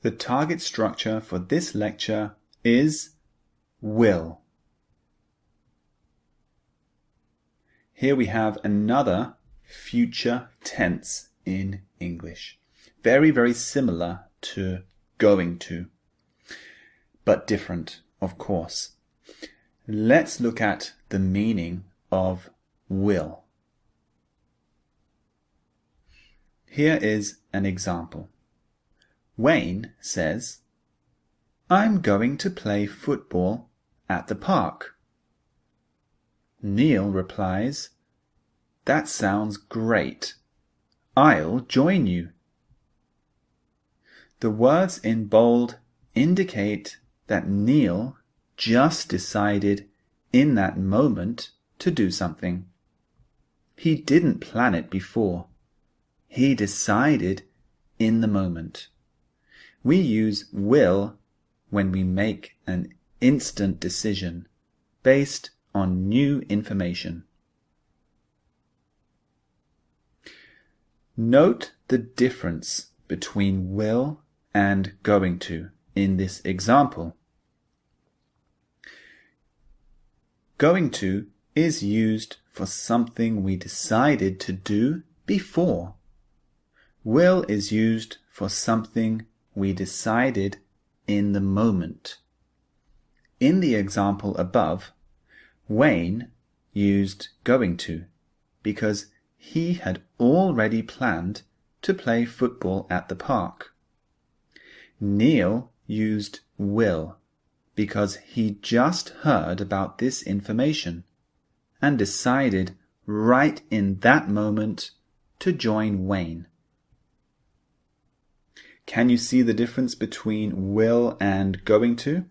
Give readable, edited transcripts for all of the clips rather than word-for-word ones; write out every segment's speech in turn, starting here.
The target structure for this lecture is will. Here we have another future tense in English. Very, very similar to going to, but different, of course. Let's look at the meaning of will. Here is an example. Wayne says, "I'm going to play football at the park." Neil replies, "That sounds great. I'll join you." The words in bold indicate that Neil just decided in that moment to do something. He didn't plan it before. He decided in the moment. We use will when we make an instant decision based on new information. Note the difference between will and going to in this example. Going to is used for something we decided to do before. Will is used for something we decided in the moment. In the example above, Wayne used going to because he had already planned to play football at the park. Neil used will because he just heard about this information and decided right in that moment to join Wayne. Can you see the difference between will and going to?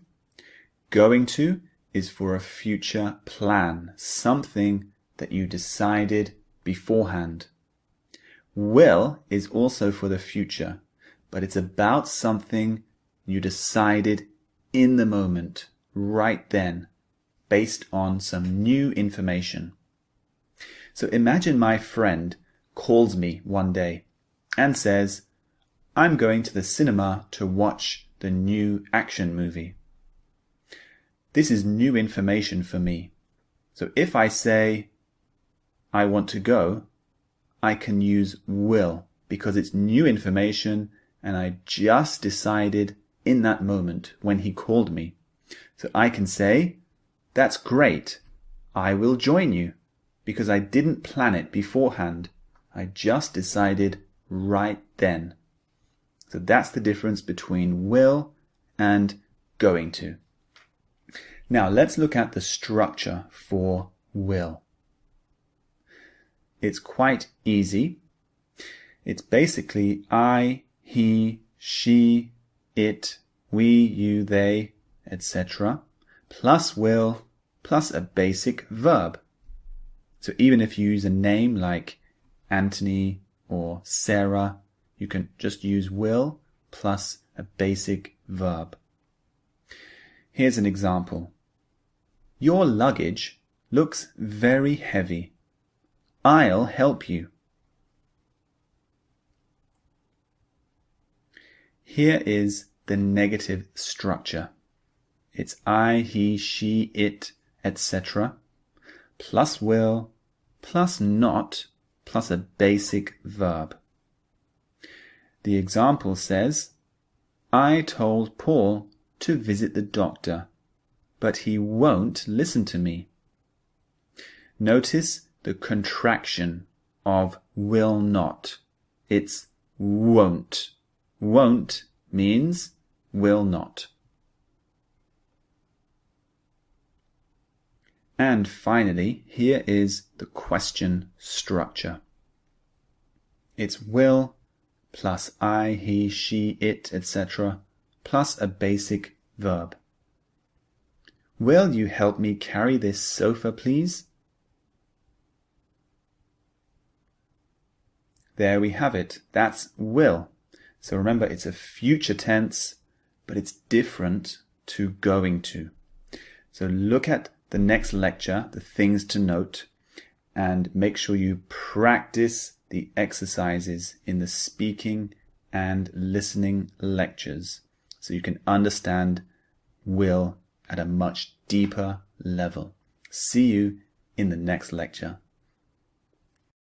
Going to is for a future plan, something that you decided beforehand. Will is also for the future, but it's about something you decided in the moment, right then, based on some new information. So imagine my friend calls me one day and says, "I'm going to the cinema to watch the new action movie." This is new information for me. So if I say, "I want to go," I can use will because it's new information and I just decided in that moment when he called me. So I can say, "That's great. I will join you," because I didn't plan it beforehand. I just decided right then. So that's the difference between will and going to. Now let's look at the structure for will. It's quite easy. It's basically I, he, she, it, we, you, they, etc. plus will plus a basic verb. So even if you use a name like Anthony or Sarah, you can just use will plus a basic verb. Here's an example. Your luggage looks very heavy. I'll help you. Here is the negative structure. It's I, he, she, it, etc. plus will plus not plus a basic verb. The example says, "I told Paul to visit the doctor, but he won't listen to me." Notice the contraction of will not. It's won't. Won't means will not. And finally, here is the question structure. It's will plus I, he, she, it, etc. plus a basic verb. Will you help me carry this sofa, please? There we have it. That's will. So remember, it's a future tense, but it's different to going to. So look at the next lecture, the things to note, and make sure you practice the exercises in the speaking and listening lectures so you can understand will at a much deeper level. See you in the next lecture.